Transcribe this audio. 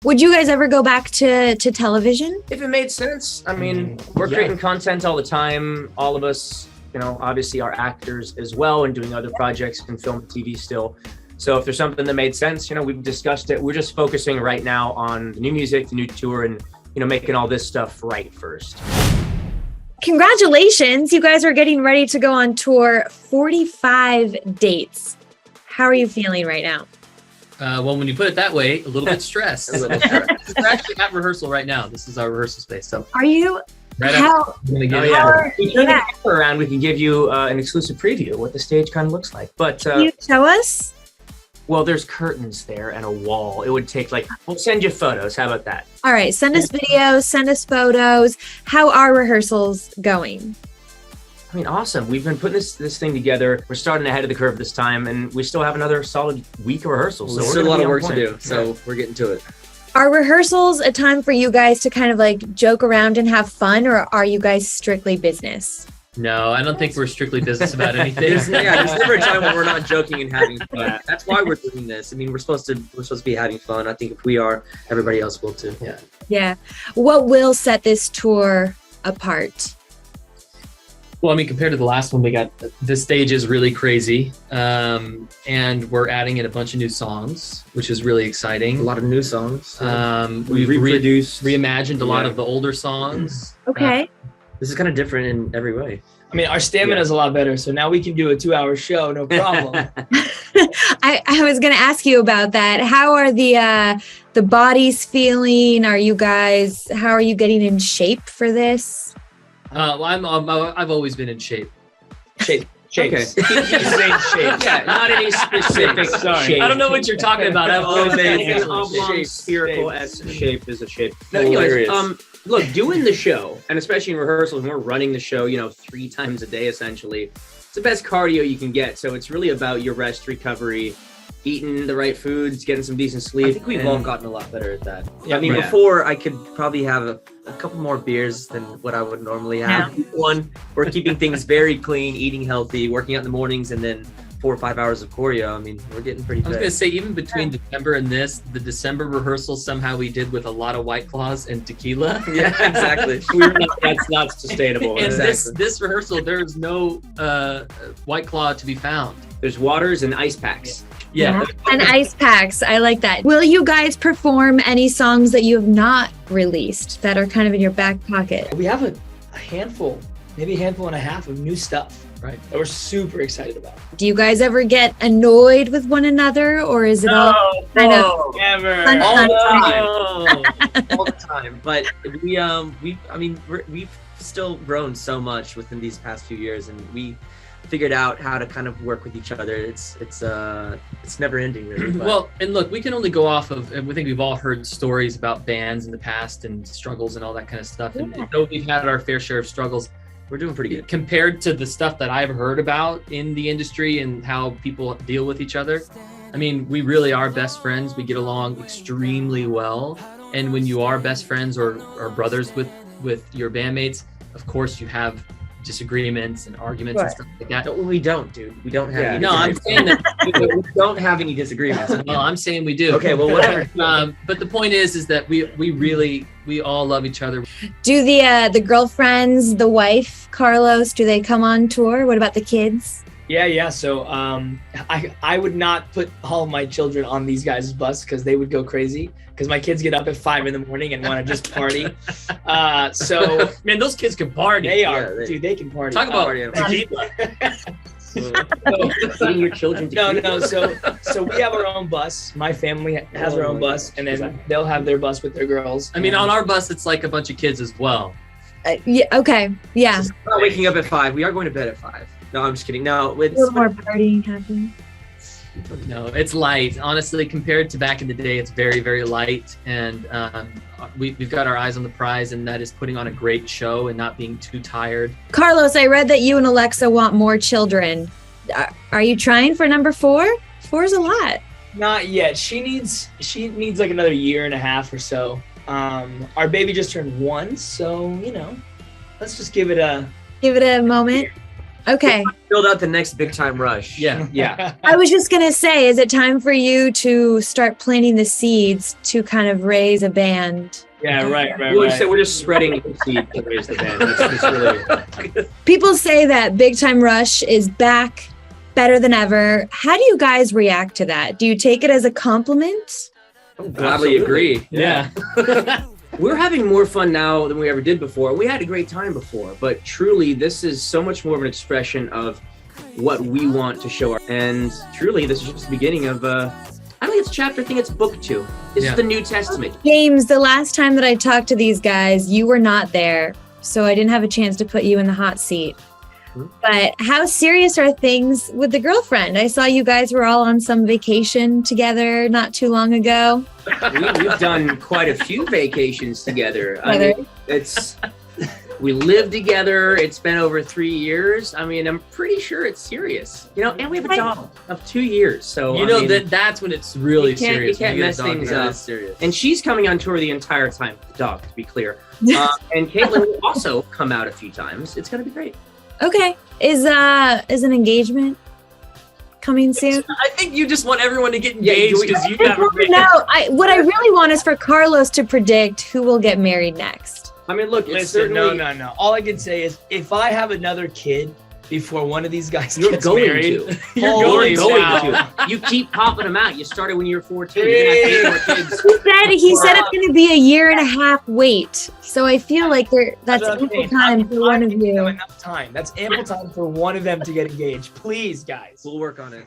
Would you guys ever go back to television? If it made sense. I mean, we're creating content all the time. All of us, you know, obviously are actors as well and doing other projects and film and TV still. So if there's something that made sense, you know, we've discussed it. We're just focusing right now on the new music, the new tour, and, you know, making all this stuff right first. Congratulations. You guys are getting ready to go on tour, 45 dates. How are you feeling right now? Well, when you put it that way, a little bit stressed. We're actually at rehearsal right now. This is our rehearsal space. So are you? Right how? We turn the camera around. We can give you an exclusive preview of what the stage kind of looks like. But can you show us? Well, there's curtains there and a wall. It would take we'll send you photos. How about that? All right, send us videos, send us photos. How are rehearsals going? I mean, awesome. We've been putting this thing together. We're starting ahead of the curve this time, and we still have another solid week of rehearsals. So there's still a lot of work to do, so we're getting to it. Are rehearsals a time for you guys to kind of joke around and have fun, or are you guys strictly business? No, I don't think we're strictly business about anything. There's never a time when we're not joking and having fun. That's why we're doing this. I mean, we're supposed to be having fun. I think if we are, everybody else will too. Yeah. Yeah. What will set this tour apart? Well, I mean, compared to the last one, this stage is really crazy. And we're adding in a bunch of new songs, which is really exciting. A lot of new songs. We've reimagined a lot of the older songs. Okay. This is kind of different in every way. I mean, our stamina is a lot better, so now we can do a 2-hour show, no problem. I was going to ask you about that. How are the bodies feeling? How are you getting in shape for this? Well, I've always been in shape. Shapes. Okay. He's saying shapes. Yeah, not any specific shape. I don't know what you're talking about. I've always been in an oblong spherical shape is a shape. No, anyways, look, doing the show, and especially in rehearsals, when we're running the show, 3 times a day, essentially, it's the best cardio you can get. So it's really about your rest, recovery, eating the right foods, getting some decent sleep. I think we've all gotten a lot better at that. Yeah, I mean, before I could probably have a couple more beers than what I would normally have. Yeah. One, we're keeping things very clean, eating healthy, working out in the mornings, and then 4 or 5 hours of choreo. I mean, we're getting pretty fit. I was going to say, even between December and the December rehearsal, somehow we did with a lot of White Claws and tequila. Yeah, exactly. That's not sustainable. And exactly. this rehearsal, there's no White Claw to be found. There's waters and ice packs. Yeah. And ice packs. I like that. Will you guys perform any songs that you have not released that are kind of in your back pocket? We have a handful, maybe a handful and a half of new stuff, right, that we're super excited about. Do you guys ever get annoyed with one another, or is it all kind of never fun all the time? But we've still grown so much within these past few years, and we figured out how to kind of work with each other. It's never ending, really. But. Well, and look, we can only go off of, and we think we've all heard stories about bands in the past and struggles and all that kind of stuff. And though we've had our fair share of struggles, we're doing pretty good compared to the stuff that I've heard about in the industry and how people deal with each other. I mean, we really are best friends. We get along extremely well. And when you are best friends or brothers with your bandmates, of course you have disagreements and arguments and stuff like that. No, we don't, dude. We don't have any No, I'm saying that we don't have any disagreements. Well, I'm saying we do. Okay, well, whatever. But the point is that we all love each other. Do the girlfriends, the wife, Carlos, do they come on tour? What about the kids? Yeah. So I would not put all of my children on these guys' bus because they would go crazy. Because my kids get up at 5 in the morning and want to just party. So man, those kids can party. They are, dude. They can party. Talk about tequila. Feeding your children tequila. No. So we have our own bus. My family has their own bus, and then they'll have their bus with their girls. I mean, on our bus, it's like a bunch of kids as well. Yeah. Okay. Yeah. So we're not waking up at 5. We are going to bed at 5. No, I'm just kidding. No, it's a little more partying happening. No, it's light. Honestly, compared to back in the day, it's very, very light. And we've got our eyes on the prize, and that is putting on a great show and not being too tired. Carlos, I read that you and Alexa want more children. Are you trying for number 4? 4 is a lot. Not yet. She needs like another year and a half or so. Our baby just turned 1, so let's just give it a moment. Okay. Build out the next big time rush. Yeah. Yeah. I was just going to say, is it time for you to start planting the seeds to kind of raise a band? Yeah, right. We're just spreading seed to raise the band. That's really People say that Big Time Rush is back better than ever. How do you guys react to that? Do you take it as a compliment? I gladly agree. Yeah. We're having more fun now than we ever did before. We had a great time before, but truly this is so much more of an expression of what we want to show. And truly this is just the beginning of, I think it's chapter, I think it's book 2. This is the New Testament. James, the last time that I talked to these guys, you were not there. So I didn't have a chance to put you in the hot seat. But how serious are things with the girlfriend? I saw you guys were all on some vacation together not too long ago. We've done quite a few vacations together. I mean, we live together. It's been over 3 years. I mean, I'm pretty sure it's serious. You know, and we have a dog of 2 years. So you know that's when it's really serious. You can't mess things up. Serious. And she's coming on tour the entire time. The dog, to be clear. And Caitlin will also come out a few times. It's gonna be great. Okay. Is an engagement coming soon? I think you just want everyone to get engaged because you got No, what I really want is for Carlos to predict who will get married next. I mean, look, it's Listen, certainly... no. All I can say is if I have another kid before one of these guys You're gets going married, to. holy You're cow. going to. You keep popping them out. You started when you were 14. You're gonna have 8 more kids. He said it's going to be a 1.5-year wait. So I feel like that's ample time for one of you. Enough time. That's ample time for one of them to get engaged. Please, guys. We'll work on it.